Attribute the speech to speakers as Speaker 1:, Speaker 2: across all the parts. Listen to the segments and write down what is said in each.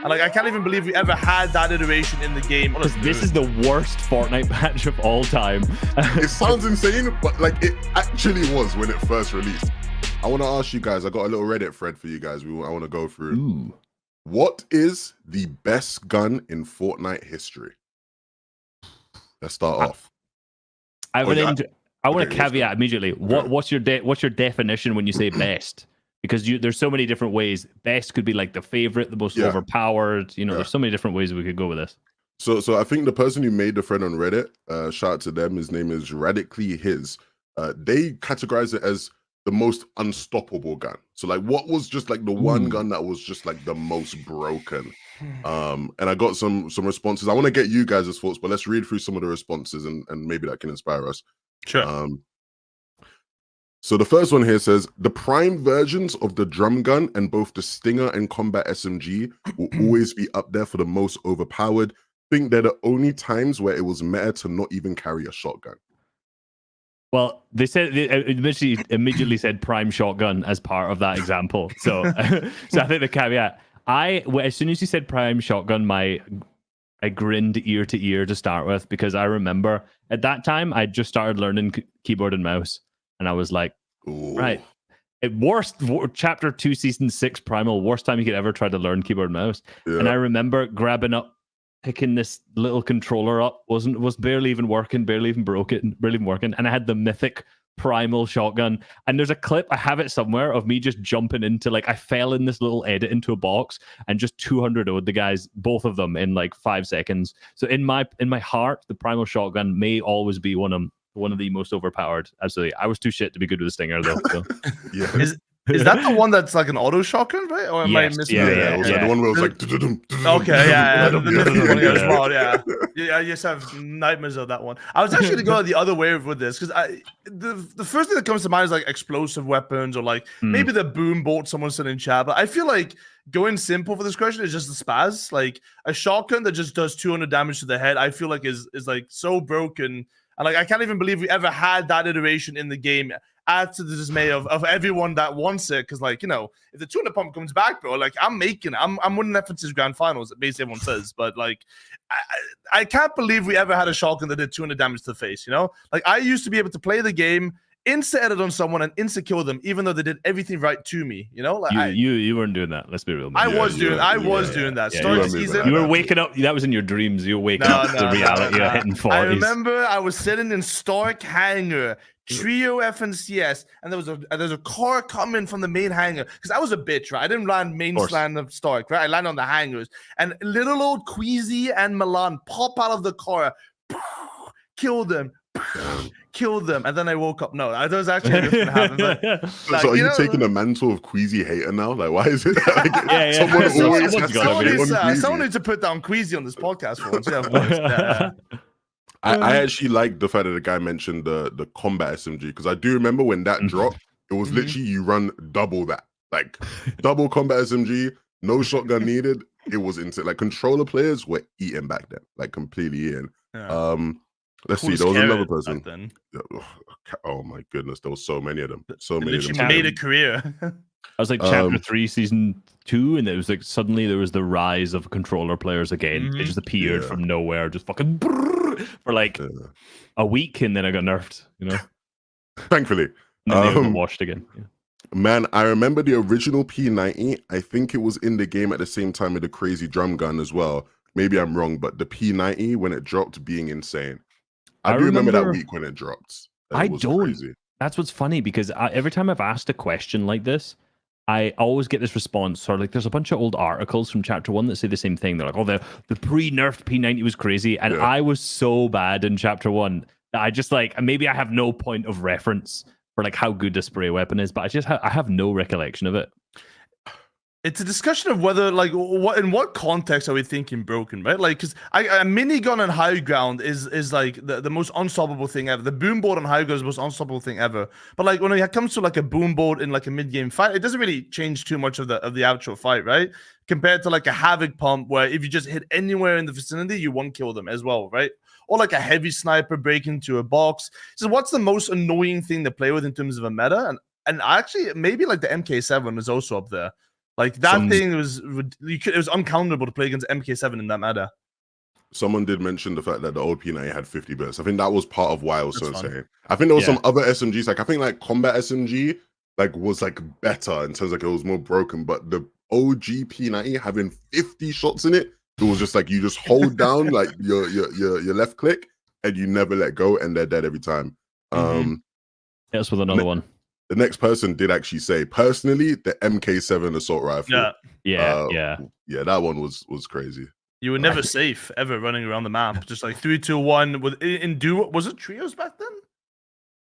Speaker 1: And like, I can't even believe we ever had that iteration in the game.
Speaker 2: This is the worst Fortnite patch of all time.
Speaker 3: It sounds insane, but like it actually was when it first released. I want to ask you guys, I got a little Reddit thread for you guys. I want to go through.
Speaker 2: Ooh.
Speaker 3: What is the best gun in Fortnite history? Let's start off.
Speaker 2: I want to caveat immediately. What's your definition when you say best? Because there's so many different ways. Best could be like the favorite, the most overpowered. You know, there's so many different ways we could go with this.
Speaker 3: So I think the person who made the thread on Reddit, shout out to them. His name is Radically His. They categorize it as the most unstoppable gun. So like, what was just like the one gun that was just like the most broken? And I got some responses. I want to get you guys' thoughts, but let's read through some of the responses and maybe that can inspire us.
Speaker 1: Sure.
Speaker 3: So the first one here says, the prime versions of the drum gun and both the Stinger and Combat SMG will always be up there for the most overpowered. Think they're the only times where it was meta to not even carry a shotgun.
Speaker 2: Well, they immediately said prime shotgun as part of that example. So, so I think the caveat, as soon as you said prime shotgun, I grinned ear to ear to start with, because I remember at that time I just started learning keyboard and mouse, and I was like, right, chapter 2, season 6 primal, worst time you could ever try to learn keyboard and mouse. Yeah. And I remember grabbing up, picking this little controller up, was barely even working, barely even working, and I had the mythic primal shotgun. And there's a clip, I have it somewhere, of me just jumping into, like, I fell in this little edit into a box and just 200'd the guys, both of them, in like 5 seconds. So in my heart, the primal shotgun may always be one of the most overpowered. Absolutely. I was too shit to be good with a Stinger though. So.
Speaker 3: Yeah.
Speaker 1: Is that the one that's like an auto shotgun, right? Or am I missing it?
Speaker 3: Yeah. The one where it was like...
Speaker 1: Okay, yeah. The mythic one as well, yeah. I just have nightmares of that one. I was actually going to go the other way with this, because the first thing that comes to mind is like explosive weapons, or like maybe the boom bolt someone said in chat. But I feel like going simple for this question is just the spaz. Like a shotgun that just does 200 damage to the head, I feel like is like so broken. And like, I can't even believe we ever had that iteration in the game. Add to the dismay of everyone that wants it, because like, you know, if the 200 pump comes back, bro, like I'm making it. I'm winning FNtasia grand finals, basically everyone says. But like, I can't believe we ever had a shotgun that did 200 damage to the face. You know, like I used to be able to play the game, insta edit on someone and insta kill them, even though they did everything right to me. You know, like
Speaker 2: you weren't doing that. Let's be real.
Speaker 1: I was doing that. Start season.
Speaker 2: You were waking up. That was in your dreams. You were waking up to the reality of hitting 40s.
Speaker 1: I remember I was sitting in Stark Hangar, Trio FNCS, and there's a car coming from the main hangar, because I was a bitch, right? I didn't land main land of Stark, right? I landed on the hangars, and little old Queasy and Milan pop out of the car, kill them, and then I woke up. No, that was actually going to happen. But, like,
Speaker 3: so are you taking the mantle of Queasy hater now? Like, why is it like
Speaker 1: someone needs to put down Queasy on this podcast for once. Yeah,
Speaker 3: I actually like the fact that the guy mentioned the combat SMG, because I do remember when that dropped, it was literally you run double that, like double combat SMG, no shotgun needed. It was insane. Like controller players were eating back then, like completely eating.
Speaker 1: Yeah.
Speaker 3: Let's see. There was another person. Oh my goodness, there was so many of them. So many of them.
Speaker 1: Made a career.
Speaker 2: I was like chapter 3, season 2, and it was like suddenly there was the rise of controller players again. It just appeared from nowhere, just fucking for like a week, and then I got nerfed. You know,
Speaker 3: thankfully.
Speaker 2: And then they got washed again. Yeah.
Speaker 3: Man, I remember the original P90. I think it was in the game at the same time with the crazy drum gun as well. Maybe I'm wrong, but the P90 when it dropped, being insane. I do remember that week when it dropped.
Speaker 2: I don't. Crazy. That's what's funny, because every time I've asked a question like this, I always get this response. Or like, there's a bunch of old articles from chapter 1 that say the same thing. They're like, "Oh, the pre-nerfed P90 was crazy," and I was so bad in chapter 1 that I just like, maybe I have no point of reference for like how good a spray weapon is, but I have no recollection of it.
Speaker 1: It's a discussion of whether, like, in what context are we thinking broken, right? Like, because a minigun on high ground is like the most unstoppable thing ever. The boom board on high ground is the most unstoppable thing ever. But like when it comes to like a boom board in like a mid game fight, it doesn't really change too much of the actual fight, right? Compared to like a havoc pump, where if you just hit anywhere in the vicinity, you won't kill them as well, right? Or like a heavy sniper break into a box. So what's the most annoying thing to play with in terms of a meta? And actually, maybe like the MK7 is also up there. Like that thing was it was uncountable to play against MK7 in that meta.
Speaker 3: Someone did mention the fact that the old P90 had 50 bits. I think that was part of why I was so
Speaker 1: That's fun.
Speaker 3: insane. I think there was some other SMGs, like I think like Combat SMG, like was like better in terms of like it was more broken, but the OG P90 having 50 shots in it, it was just like you just hold down like your left click and you never let go, and they're dead every time.
Speaker 2: Yes, with another one.
Speaker 3: The next person did actually say, personally, the MK7 assault rifle.
Speaker 2: Yeah,
Speaker 3: that one was crazy.
Speaker 1: You were never safe ever running around the map. Just like 3, 2, 1 with in duo. Was it trios back then?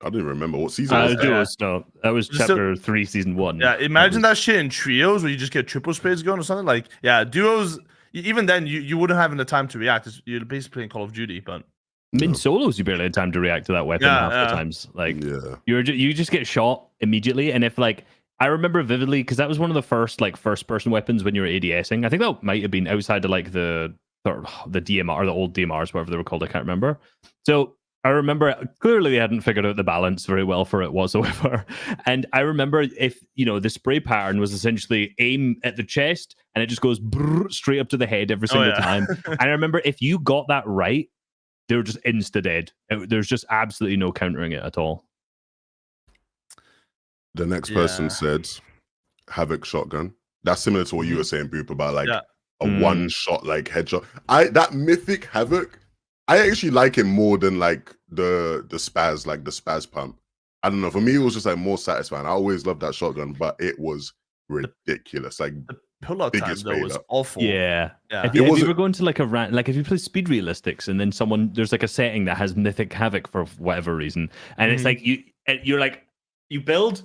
Speaker 3: I didn't remember what season was that.
Speaker 2: Duos, no. That was chapter 3, season 1.
Speaker 1: Yeah, imagine that shit in trios where you just get triple spades going or something. Like, yeah, duos. Even then, you wouldn't have the time to react. You're basically playing Call of Duty, but
Speaker 2: in solos, you barely had time to react to that weapon half the times. Like, you just get shot immediately, and if like. I remember vividly because that was one of the first like first-person weapons when you were ADSing. I think that might have been outside of like the DMR, the old DMRs, whatever they were called. I can't remember. So I remember clearly they hadn't figured out the balance very well for it whatsoever. And I remember if the spray pattern was essentially aim at the chest and it just goes straight up to the head every single time. And I remember if you got that right, they were just insta dead. There's just absolutely no countering it at all.
Speaker 3: The next person said Havoc shotgun. That's similar to what you were saying, Boop, about like a one-shot like headshot. That mythic Havoc, I actually like it more than like the spaz, like the spaz pump. I don't know. For me, it was just like more satisfying. I always loved that shotgun, but it was ridiculous. Like
Speaker 1: the pull-out time though was awful.
Speaker 2: Yeah. If you were going to like a rant, like if you play speed realistics and then there's like a setting that has mythic Havoc for whatever reason, and it's like you're like you build.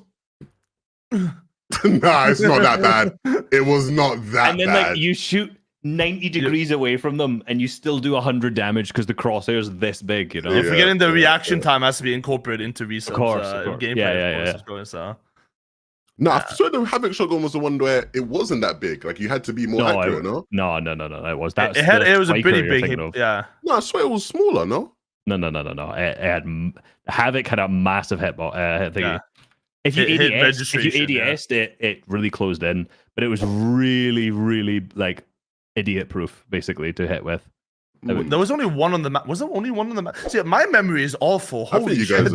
Speaker 3: Nah, it's not that bad. It was not that bad.
Speaker 2: And then like you shoot 90 degrees away from them and you still do 100 damage because the crosshair's this big, you know?
Speaker 1: You're forgetting the reaction time has to be incorporated into resubs.
Speaker 2: Of course.
Speaker 1: Gameplay,
Speaker 2: So.
Speaker 3: No, I swear the Havoc shotgun was the one where it wasn't that big. Like you had to be more accurate, no?
Speaker 2: No. It was that.
Speaker 1: It was a pretty big hit, yeah.
Speaker 3: No, I swear it was smaller, no?
Speaker 2: No. Havoc had a massive hitbox thingy.
Speaker 1: Yeah.
Speaker 2: If you ADS'd it really closed in, but it was really, really like idiot proof basically to hit with.
Speaker 1: There was only one on the map. Was there only one on the map? See, my memory is awful.
Speaker 3: I think you guys.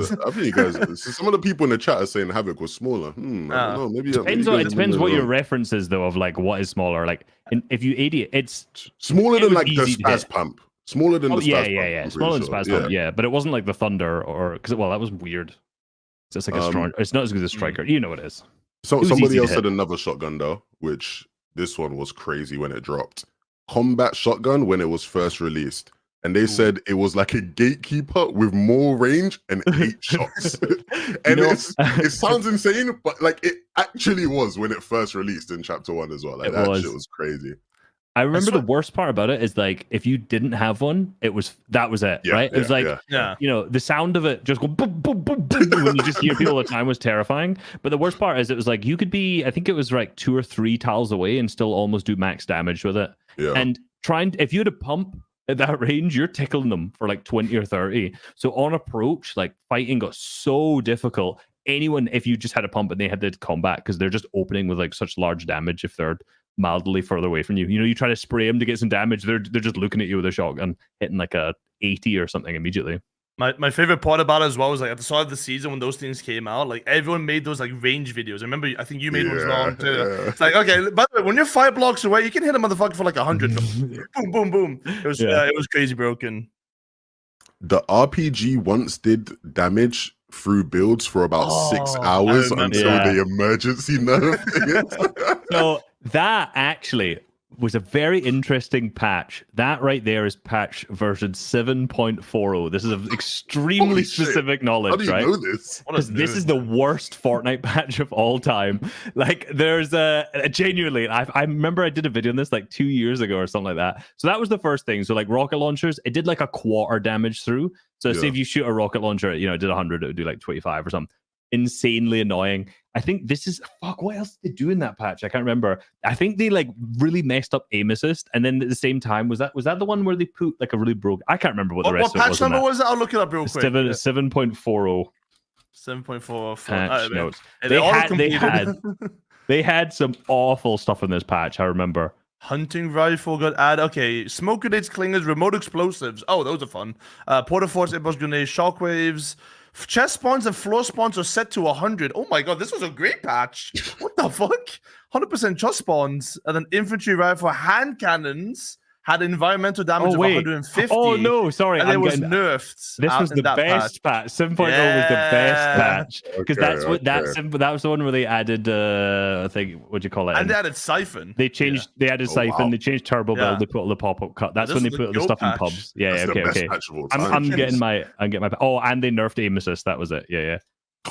Speaker 3: So some of the people in the chat are saying Havoc was smaller. I don't know. Maybe
Speaker 2: it depends what your reference is though of like what is smaller. Like if you AD, it's
Speaker 3: smaller than like the spaz pump. Smaller than the spaz pump.
Speaker 2: Yeah. Smaller than spaz pump. Yeah, but it wasn't like the Thunder or because that was weird. It's like a strong. It's not as good as a striker. You know it is.
Speaker 3: So somebody else had another shotgun though, which this one was crazy when it dropped. Combat shotgun when it was first released, and they said it was like a gatekeeper with more range and 8 shots. And it sounds insane, but like it actually was when it first released in chapter 1 as well. Like that shit was crazy.
Speaker 2: I remember the worst part about it is like if you didn't have one, that was it, right? It was like the sound of it just go boom, boom, boom, boom, when you just hear people all the time was terrifying. But the worst part is it was like you could be, I think it was like 2 or 3 tiles away and still almost do max damage with it.
Speaker 3: Yeah.
Speaker 2: And if you had a pump at that range, you're tickling them for like 20 or 30. So on approach, like fighting got so difficult. If you just had a pump and they had the combat, because they're just opening with like such large damage if they're mildly further away from you. You try to spray them to get some damage, they're just looking at you with a shotgun, hitting like a 80 or something immediately.
Speaker 1: My favorite part about it as well was like at the start of the season when those things came out, like everyone made those like range videos. I remember, I think you made one as well too. Yeah. It's like, okay, by the way, when you're 5 blocks away, you can hit a motherfucker for like 100. Boom, boom, boom. It was crazy broken.
Speaker 3: The RPG once did damage through builds for about 6 hours until the emergency nerf.
Speaker 2: So that actually was a very interesting patch. That right there is patch version 7.40. This is an extremely specific knowledge,
Speaker 3: How do you
Speaker 2: right?
Speaker 3: know this?
Speaker 2: Because this is the worst Fortnite patch of all time. Like, there's genuinely, I remember I did a video on this like 2 years ago or something like that. So that was the first thing. So like rocket launchers, it did like a quarter damage through. So say if you shoot a rocket launcher, it did 100, it would do like 25 or something. Insanely annoying. I think this is what else did they do in that patch? I can't remember. I think they like really messed up aim assist, and then at the same time was that the one where they put like a really broke? I can't remember what the rest of it was.
Speaker 1: What patch number was it? I'll look it up real quick.
Speaker 2: 7.40.
Speaker 1: 7.4
Speaker 2: patch notes.
Speaker 1: They had
Speaker 2: They had some awful stuff in this patch, I remember.
Speaker 1: Hunting rifle got added. Okay, smoke grenades, clingers, remote explosives. Oh, those are fun. Porta force, impulse grenades, shockwaves. Chest spawns and floor spawns are set to 100. Oh my god, this was a great patch. What the fuck? 100% chest spawns. And then infantry rifle, hand cannons had environmental damage of 150.
Speaker 2: Oh no, sorry.
Speaker 1: And it was nerfed.
Speaker 2: This was the best patch. 7.0 was the best patch. Because that was the one where they added I think what do you call it?
Speaker 1: And they added siphon.
Speaker 2: They changed they added siphon, they changed turbo build, they put all the pop-up cut. That's when they put the stuff in pubs. Yeah, okay. I'm getting my oh, and they nerfed aim assist. That was it. Yeah.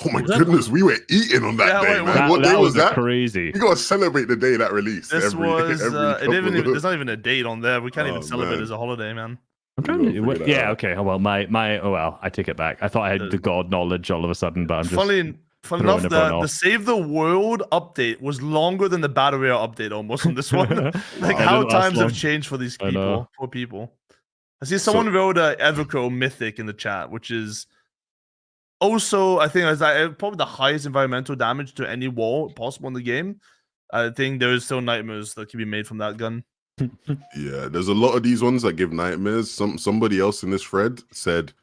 Speaker 3: Oh my goodness, we were eating on that day, man. What day was that?
Speaker 2: Crazy.
Speaker 3: You gotta celebrate the day that released.
Speaker 1: This was there's not even a date on there. We can't even celebrate it as a holiday, man.
Speaker 2: I'm trying to yeah, okay. Oh well, I take it back. I thought I had the god knowledge all of a sudden, but I'm just
Speaker 1: funny enough, the Save the World update was longer than the Battle Royale update almost on this one. Like how times have changed for these people. Poor people. I see someone wrote Evercrow Mythic in the chat, which is also, I think, probably the highest environmental damage to any wall possible in the game. I think there is still nightmares that can be made from that gun.
Speaker 3: Yeah, there's a lot of these ones that give nightmares. Somebody else in this thread said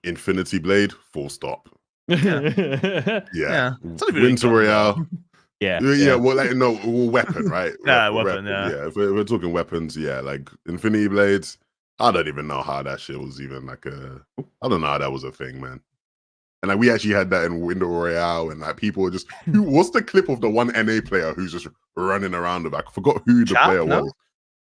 Speaker 3: Infinity Blade, full stop. Yeah. Winter Royale. Yeah. Well, like, no, weapon, right?
Speaker 1: Weapon.
Speaker 3: Yeah, if we're talking weapons, like Infinity Blades. I don't even know how that shit was even like I don't know how that was a thing, man. And like we actually had that in Winter Royale, and like people were just what's the clip of the one NA player who's just running around the back? I forgot who the player was.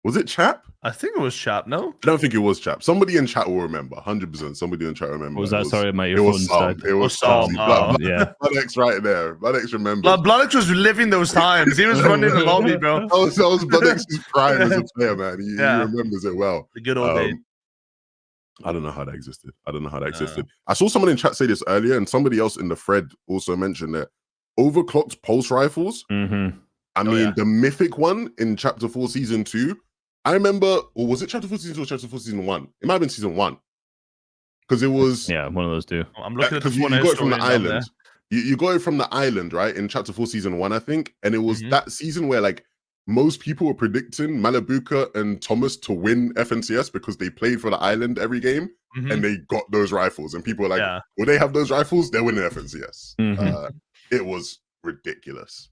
Speaker 3: Was it Chap?
Speaker 1: I think it was Chap, no?
Speaker 3: I don't think it was Chap. Somebody in chat will remember. 100%. Somebody in chat will remember.
Speaker 2: Was that sorry, my earphones died?
Speaker 3: It was Sam. Yeah. Bloodex right there. Bloodex remembers.
Speaker 1: Bloodex was living those times. He was running the lobby, bro.
Speaker 3: That was Bloodex's prime as a player, man. He remembers it well.
Speaker 1: The good old days.
Speaker 3: I don't know how that existed. I saw someone in chat say this earlier, and somebody else in the thread also mentioned that overclocked pulse rifles. I mean, the mythic one in Chapter 4 Season 2, I remember, or was it Chapter 4 Season 2 or Chapter 4 Season 1? It might have been Season 1. Because it was...
Speaker 2: Yeah, one of those two.
Speaker 1: I'm looking at this one.
Speaker 3: You got it from the island. You got it from the island, right? In Chapter 4 Season 1, I think. And it was that season where, like, most people were predicting Malabuka and Thomas to win FNCS because they played for the island every game and they got those rifles. And people were like, will they have those rifles? They're winning FNCS. It was ridiculous.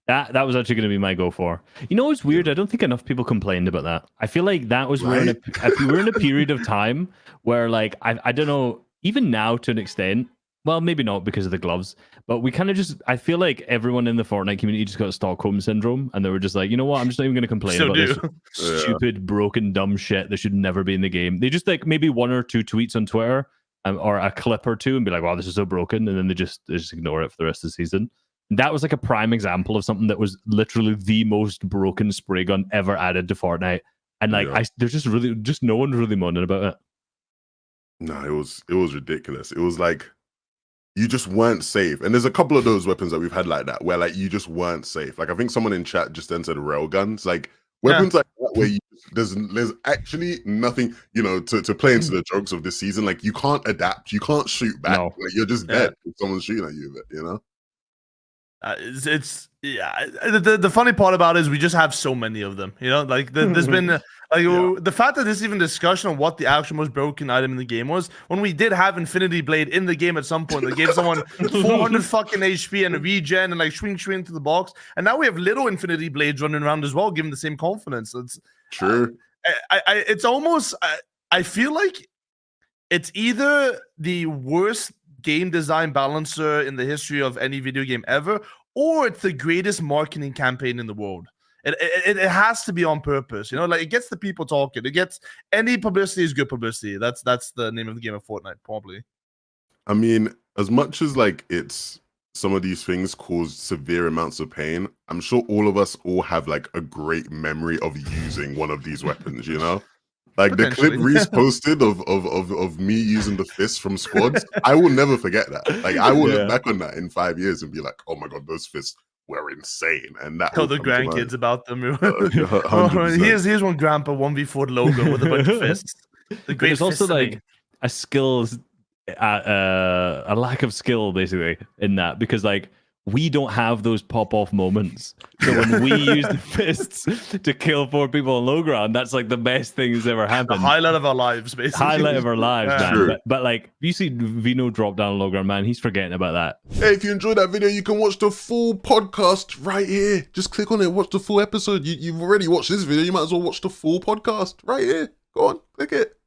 Speaker 2: That was actually going to be my go for. You know what's weird? I don't think enough people complained about that. I feel like that was we're in a period of time where, like, I don't know, even now to an extent, well, maybe not because of the gloves, but we kind of just, I feel like everyone in the Fortnite community just got Stockholm syndrome, and they were just like, you know what, I'm just not even going to complain about this stupid, broken, dumb shit that should never be in the game. They just, like, maybe one or two tweets on Twitter or a clip or two and be like, wow, this is so broken, and then they just ignore it for the rest of the season. That was like a prime example of something that was literally the most broken spray gun ever added to Fortnite, and like there's just no one's really moaning about it.
Speaker 3: No, it was ridiculous. It was like you just weren't safe. And there's a couple of those weapons that we've had like that, where like you just weren't safe. Like I think someone in chat just then said railguns, like weapons like that where there's actually nothing, you know, to play into the jokes of this season. Like you can't adapt, you can't shoot back. Like you're just dead if someone's shooting at you, you know.
Speaker 1: The funny part about it is we just have so many of them, you know, like there's been the fact that there's even discussion on what the actual most broken item in the game was, when we did have Infinity Blade in the game at some point that gave someone 400 fucking HP and a regen and like swing to the box, and now we have little Infinity Blades running around as well, giving the same confidence. It's
Speaker 3: true.
Speaker 1: It's almost I feel like it's either the worst game design balancer in the history of any video game ever, or it's the greatest marketing campaign in the world. It has to be on purpose, you know, like it gets the people talking. It gets any publicity is good publicity. That's the name of the game of Fortnite, probably.
Speaker 3: I mean, as much as like it's some of these things cause severe amounts of pain, I'm sure all of us have like a great memory of using one of these weapons, you know? Like the clip Reese posted of me using the fist from squads, I will never forget that. Like I will look back on that in 5 years and be like, oh my god, those fists were insane. And that
Speaker 1: tell the grandkids about them. Here's one grandpa 1v4 logo with a bunch of fists.
Speaker 2: There's also like a lack of skill basically in that, because like we don't have those pop-off moments. So when we use the fists to kill 4 people on low ground, that's like the best thing that's ever happened.
Speaker 1: The highlight of our lives, basically.
Speaker 2: Highlight of our lives,
Speaker 1: Yeah.
Speaker 2: man.
Speaker 3: True.
Speaker 2: But like, you see Vino drop down low ground, man, he's forgetting about that.
Speaker 3: Hey, if you enjoyed that video, you can watch the full podcast right here. Just click on it, watch the full episode. You've already watched this video, you might as well watch the full podcast right here. Go on, click it.